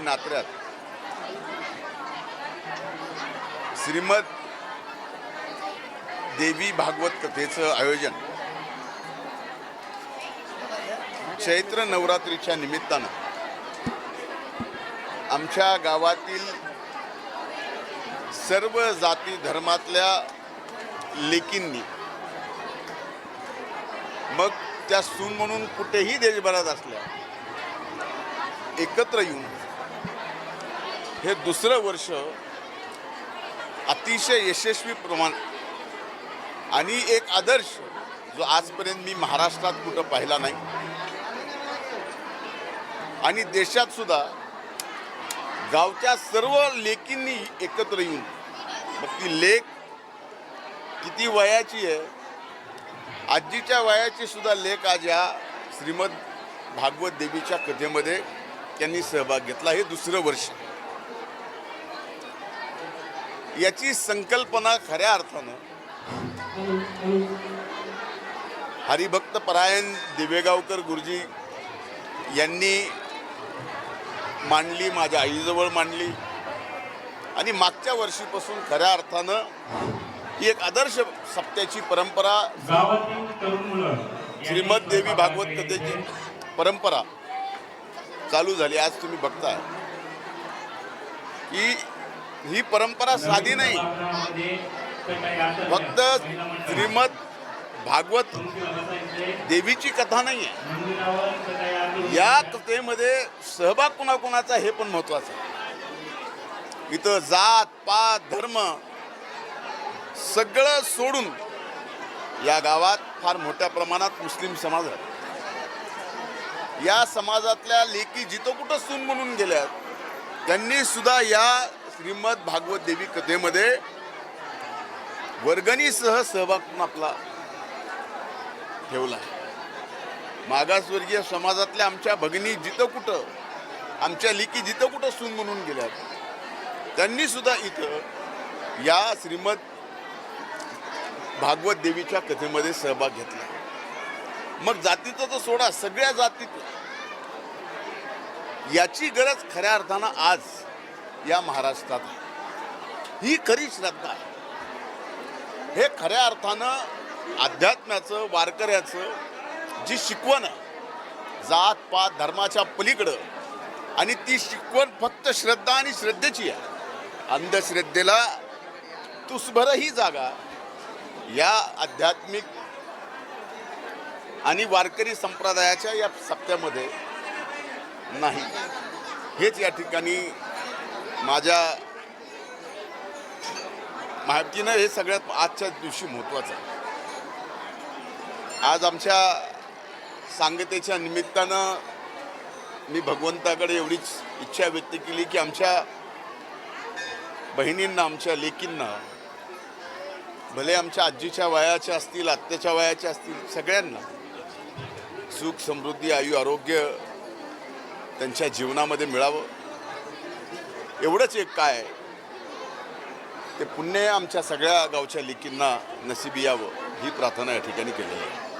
नात्र्यात श्रीमद देवी भागवत कथेचं आयोजन चैत्र नवरात्रीच्या निमित्तानं आमच्या गावातील सर्व जाती धर्मातल्या लेकींनी, मग त्या सून म्हणून कुठेही देशभरात असल्या, एकत्र येऊन हे दुसरं वर्ष अतिशय यशस्वी प्रमाण आणि एक आदर्श जो आजपर्यंत मी महाराष्ट्रात कुठं पाहिला नाही आणि देशात सुद्धा गावच्या सर्व लेकींनी एकत्र येऊन, मग ती लेक किती वयाची आहे, आजीच्या वयाची सुद्धा लेक आज या श्रीमद भागवत देवीच्या कथेमध्ये त्यांनी सहभाग घेतला. हे दुसरं वर्ष. याची संकल्पना खऱ्या अर्थानं हरिभक्त परायण दिवेगावकर गुरुजी यांनी मांडली, माझ्या आईजवळ मांडली आणि मागच्या वर्षीपासून खऱ्या अर्थानं ही एक आदर्श सप्त्याची परंपरा, श्रीमद देवी भागवत कथेची परंपरा चालू झाली. आज तुम्ही बघताय की ही परंपरा साधी नाही, फक्त श्रीमद भागवत देवीची कथा नाही आहे, या कथेमध्ये सहभाग कुणाकुणाचा हे पण महत्वाचं आहे. इथं जात पात धर्म सगळं सोडून या गावात फार मोठ्या प्रमाणात मुस्लिम समाज आहे. या समाजातल्या लेकी जिथं कुठं सून म्हणून गेल्या, त्यांनी सुद्धा या श्रीमद भागवत देवी कथेमध्ये वर्गणीसह सहभाग आपला ठेवला. मागासवर्गीय समाजातल्या आमच्या भगिनी जिथं कुठं, आमच्या लेकी जिथं कुठं सून म्हणून गेल्या, त्यांनी सुद्धा इथं या श्रीमद भागवत देवीच्या कथेमध्ये सहभाग घेतला. मग जातीचं तर सोडा, सगळ्या जातीत याची गरज खऱ्या अर्थानं आज या महाराष्ट्रात आहे. ही खरी श्रद्धा आहे. हे खऱ्या अर्थानं अध्यात्माचं, वारकऱ्याचं जी शिकवण आहे, जात पात धर्माच्या पलीकडं, आणि ती शिकवण फक्त श्रद्धा आणि श्रद्धेची आहे. अंधश्रद्धेला तुसभरही जागा या आध्यात्मिक आणि वारकरी संप्रदायाच्या या सप्त्यामध्ये नाही. हेच या ठिकाणी माझ्या माहितीनं हे सगळ्यात आजच्या दिवशी महत्त्वाचं आहे. आज आमच्या सांगतेच्या निमित्तानं मी भगवंताकडे एवढीच इच्छा व्यक्त केली की आमच्या बहिणींना, आमच्या लेकींना, भले आमच्या आजीच्या वयाच्या असतील, आत्याच्या वयाच्या असतील, सगळ्यांना सुख समृद्धी आयु आरोग्य त्यांच्या जीवनामध्ये मिळावं. एवढंच एक काय ते पुण्य आमच्या सगळ्या गावच्या लेकींना नशिबी यावं, ही प्रार्थना या ठिकाणी केलेली आहे.